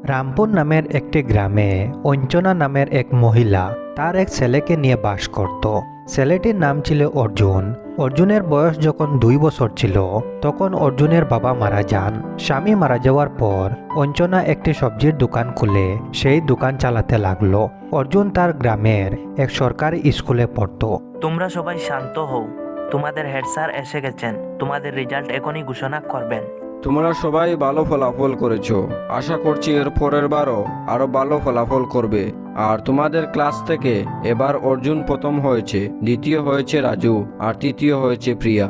রামপুর নামের একটি গ্রামে অঞ্চনা নামের এক মহিলা তার এক ছেলেকে নিয়ে বাস করত। ছেলেটির নাম ছিল অর্জুন। অর্জুনের বয়স যখন 2 বছর ছিল তখন অর্জুনের বাবা মারা যান। স্বামী মারা যাওয়ার পর অঞ্চনা একটি সবজির দোকান খুলে সেই দোকান চালাতে লাগলো। অর্জুন তার গ্রামের এক সরকারি স্কুলে পড়তো। তোমরা সবাই শান্ত হও, তোমাদের হেড স্যার এসে গেছেন, তোমাদের রেজাল্ট এখনই ঘোষণা করবেন। তোমরা সবাই ভালো ফলাফল করেছো, আশা করছি এর পরের বারও আরো ভালো ফলাফল করবে। আর তোমাদের ক্লাস থেকে এবার অর্জুন প্রথম হয়েছে, দ্বিতীয় হয়েছে রাজু, আর তৃতীয় হয়েছে প্রিয়া।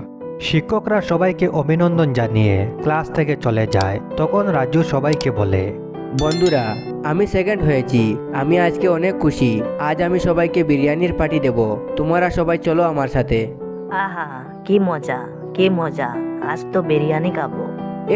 শিক্ষকরা সবাইকে অভিনন্দন জানিয়ে ক্লাস থেকে চলে যায়। তখন রাজু সবাইকে বলে, বন্ধুরা, আমি সেকেন্ড হয়েছি, আমি আজকে অনেক খুশি। আজ আমি সবাইকে বিরিয়ানির পার্টি দেব, তোমরা সবাই চলো আমার সাথে। আহা, কি মজা কি মজা, আজ তো বিরিয়ানি খাবো।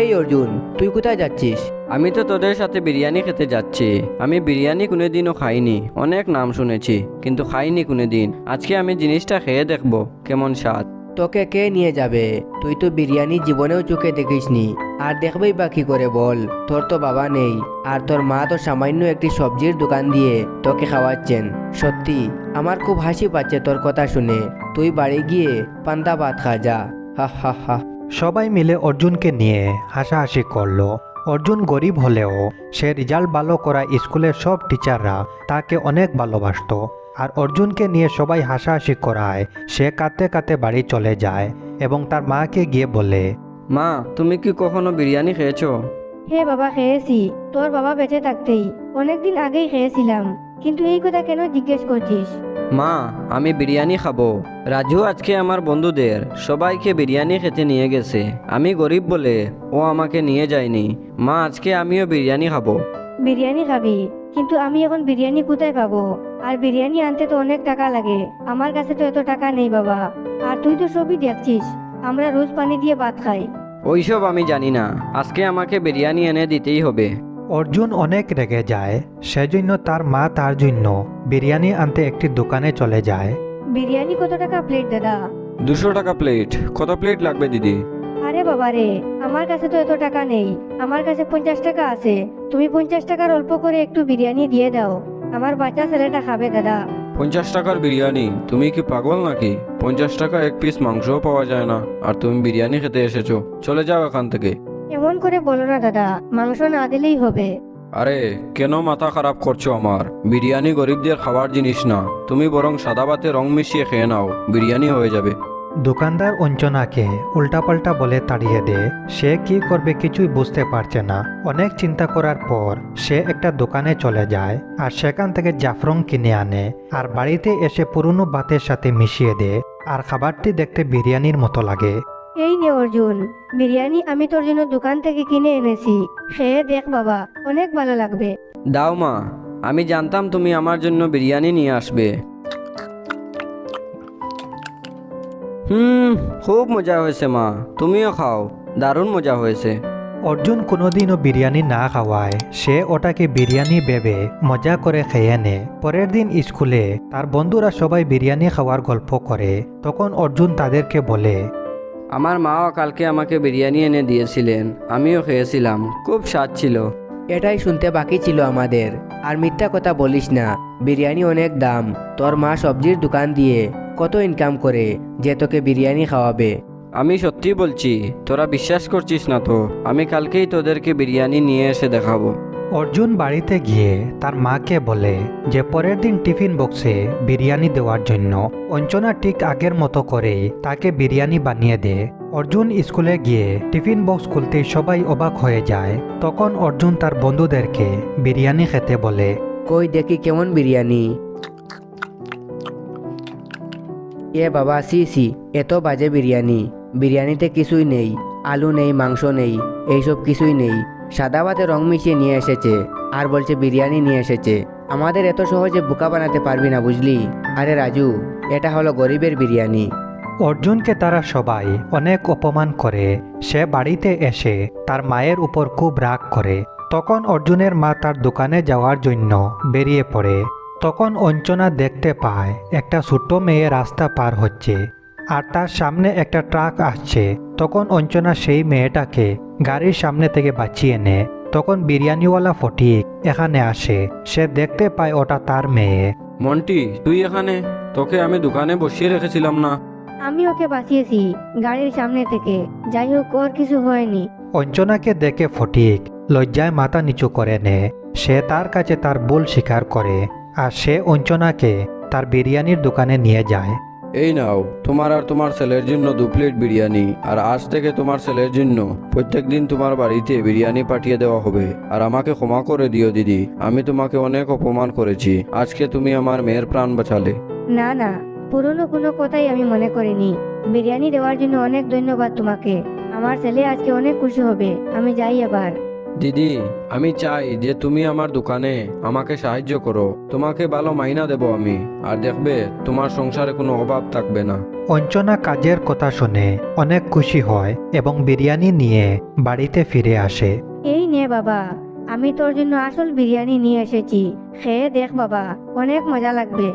এই অর্জুন, তুই কোথায় যাচ্ছিস? আমি তো তোদের সাথে বিরিয়ানি খেতে যাচ্ছি। আমি বিরিয়ানি কোনোদিনও খাইনি, অনেক নাম শুনেছি কিন্তু খাইনি কোনোদিন। আজকে আমি জিনিসটা খেয়ে দেখবো কেমন স্বাদ। তোকে কে নিয়ে যাবে? তুই তো বিরিয়ানি জীবনেও চোখে দেখিসনি, আর দেখবেই বা কি করে বল? তোর তো বাবা নেই, আর তোর মা তো সামান্য একটি সবজির দোকান দিয়ে তোকে খাওয়াচ্ছেন। সত্যি আমার খুব হাসি পাচ্ছে তোর কথা শুনে। তুই বাড়ি গিয়ে পান্তা ভাত খা যা। হা হা হা। সবাই মিলে অর্জুনকে নিয়ে হাসাহাসি করলো। অর্জুন গরিব হলেও সে রেজাল্ট ভালো করা স্কুলের সব টিচাররা তাকে অনেক ভালোবাসতো। আর অর্জুনকে নিয়ে সবাই হাসাহাসি করায় সে কাঁদতে কাঁদতে বাড়ি চলে যায় এবং তার মাকে গিয়ে বলে, মা, তুমি কি কখনো বিরিয়ানি খেয়েছো? হে বাবা, খেয়েছি। তোর বাবা বেঁচে থাকতেই অনেকদিন আগেই খেয়েছিলাম, কিন্তু এই কথা কেন জিজ্ঞেস করছিস? মা, আমি বিরিয়ানি খাবো। রাজু আজকে আমার বন্ধুদের সবাইকে বিরিয়ানি খেতে নিয়ে গেছে। আমি গরিব বলে ও আমাকে নিয়ে যায়নি। মা, আজকে আমিও বিরিয়ানি খাবো। বিরিয়ানি খাবি, কিন্তু আমি এখন বিরিয়ানি কোথায় পাবো? আর বিরিয়ানি আনতে তো অনেক টাকা লাগে, আমার কাছে তো এত টাকা নেই বাবা। আর তুই তো সবই দেখছিস, আমরা রোজ পানি দিয়ে ভাত খাই। ওইসব আমি জানি না, আজকে আমাকে বিরিয়ানি এনে দিতেই হবে। অর্জুন অনেক রেগে যায়। সেজন্য তার মা তার জন্য বিরিয়ানি আনতে একটি দোকানে চলে যায়। বিরিয়ানি কত টাকা প্লেট দাদা? 200 টাকা প্লেট। কত প্লেট লাগবে দিদি? আরে বাবা রে, আমার কাছে তো এত টাকা নেই, আমার কাছে 50 টাকা আছে। তুমি 50 টাকার অল্প করে একটু বিরিয়ানি দিয়ে দাও, আমার বাচ্চা ছেলেটা খাবে দাদা। 50 টাকার বিরিয়ানি? তুমি কি পাগল নাকি? 50 টাকা এক পিস মাংসও পাওয়া যায় না, আর তুমি বিরিয়ানি খেতে এসেছো? চলে যাও এখান থেকে। এমন করে বলো না দাদা, মাংস না দিলেই হবে। আরে কেন মাথা খারাপ করছো আমার? বিরিয়ানি গরিবদের খাওয়ার জিনিস না, তুমি বরং সাদা ভাতে রং মিশিয়ে খেয়ে নাও, বিরিয়ানি হয়ে যাবে। দোকানদার অঞ্চনাকে উল্টাপাল্টা বলে তাড়িয়ে দেয়। সে কি করবে কিছুই বুঝতে পারছে না। অনেক চিন্তা করার পর সে একটা দোকানে চলে যায় আর সেখান থেকে জাফরং কিনে আনে আর বাড়িতে এসে পুরনো ভাতের সাথে মিশিয়ে দেয়। আর খাবারটি দেখতে বিরিয়ানির মতো লাগে। এই নে অর্জুন, বিরিয়ানি আমি তোর জন্য দোকান থেকে কিনে এনেছি, খেয়ে দেখ বাবা, অনেক ভালো লাগবে। দাও মা, আমি জানতাম তুমি আমার জন্য বিরিয়ানি নিয়ে আসবে। খুব মজা হয়েছে মা, তুমিও খাও, দারুণ মজা হয়েছে। অর্জুন কোনোদিনও বিরিয়ানি না খাওয়ায় সে ওটাকে বিরিয়ানি ভেবে মজা করে খেয়ে নেয়। পরের দিন স্কুলে তার বন্ধুরা সবাই বিরিয়ানি খাওয়ার গল্প করে। তখন অর্জুন তাদেরকে বলে, আমার মাও কালকে আমাকে বিরিয়ানি এনে দিয়েছিলেন, আমিও খেয়েছিলাম, খুব স্বাদ ছিল। এটাই শুনতে বাকি ছিল আমাদের। আর মিথ্যা কথা বলিস না, বিরিয়ানি অনেক দাম। তোর মা সবজির দোকান দিয়ে কত ইনকাম করে যে তোকে বিরিয়ানি খাওয়াবে? আমি সত্যি বলছি, তোরা বিশ্বাস করছিস না তো? আমি কালকেই তোদেরকে বিরিয়ানি নিয়ে এসে দেখাবো। অর্জুন বাড়িতে গিয়ে তার মাকে বলে যে পরের দিন টিফিন বক্সে বিরিয়ানি দেওয়ার জন্য। অঞ্চনা ঠিক আগের মতো করে তাকে বিরিয়ানি বানিয়ে দেয়। অর্জুন স্কুলে গিয়ে টিফিন বক্স খুলতেই সবাই অবাক হয়ে যায়। তখন অর্জুন তার বন্ধুদেরকে বিরিয়ানি খেতে বলে। কই দেখি কেমন বিরিয়ানি। এ বাবা, সি সি, এত বাজে বিরিয়ানি। বিরিয়ানিতে কিছুই নেই, আলু নেই, মাংস নেই, এইসব কিছুই নেই। সাদা ভাতে রং মিশিয়ে নিয়ে এসেছে আর বলছে বিরিয়ানি নিয়ে এসেছে। আমাদের এত সহজে বোকা বানাতে পারবি না, বুঝলি? আরে রাজু, এটা হলো গরিবের বিরিয়ানি। অর্জুনকে তারা সবাই অনেক অপমান করে। সে বাড়িতে এসে তার মায়ের উপর খুব রাগ করে। তখন অর্জুনের মা তার দোকানে যাওয়ার জন্য বেরিয়ে পড়ে। তখন অঞ্চনা দেখতে পায় একটা ছোট্ট মেয়ে রাস্তা পার হচ্ছে আর তার সামনে একটা ট্রাক আসছে। তখন অঞ্চনা সেই মেয়েটাকে গাড়ির সামনে থেকে বাঁচিয়ে নেয়। তখন বিরিয়ানিওয়ালা ফটিক এখানে আসে। সে দেখতে পায় ওটা তার মেয়ে। মন্টি, তুই এখানে? তোকে আমি দোকানে বসিয়ে রেখেছিলাম না? আমি ওকে বাঁচিয়েছি গাড়ির সামনে থেকে। যাই হোক, ওর কিছু হয়নি। অঞ্জনাকে দেখে ফটিক লজ্জায় মাথা নিচু করে নেয়। সে তার কাছে তার ভুল স্বীকার করে আর সে অঞ্জনাকে তার বিরিয়ানির দোকানে নিয়ে যায়। এই নাও, তোমার আর তোমার ছেলের জন্য 2 প্লেট বিরিয়ানি। আর আজ থেকে তোমার ছেলের জন্য প্রত্যেকদিন তোমার বাড়িতে বিরিয়ানি পাঠিয়ে দেওয়া হবে। আর আমাকে ক্ষমা করে দিও দিদি, আমি তোমাকে অনেক অপমান করেছি। আজকে তুমি আমার মেয়ের প্রাণ বাঁচালে। না না, পুরনো কোনো কথাই আমি মনে করিনি। বিরিয়ানি দেওয়ার জন্য অনেক ধন্যবাদ তোমাকে। আমার ছেলে আজকে অনেক খুশি হবে। আমি যাই এবার। দিদি, আমি চাই যে তুমি আমার দোকানে আমাকে সাহায্য করো। তোমাকে ভালো মাইনা দেব আমি। আর দেখবে তোমার সংসারে কোনো অভাব থাকবে না। অঞ্জনা কাজের কথা শুনে অনেক খুশি হয় এবং বিরিয়ানি নিয়ে বাড়িতে ফিরে আসে। এই নে বাবা, আমি তোর জন্য আসল বিরিয়ানি নিয়ে এসেছি। খেয়ে দেখ বাবা, অনেক মজা লাগবে।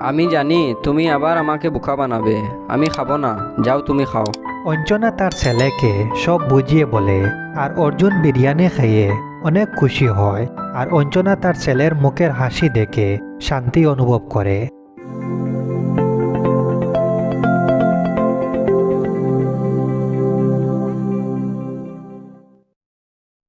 আমি জানি তুমি আবার আমাকে বোকা বানাবে। আমি খাবো না, যাও তুমি খাও। অঞ্জনা তার ছেলেকে সব বুঝিয়ে বলে আর অর্জুন বিরিয়ানি খেয়ে অনেক খুশি হয়। আর অঞ্জনা তার ছেলের মুখের হাসি দেখে শান্তি অনুভব করে।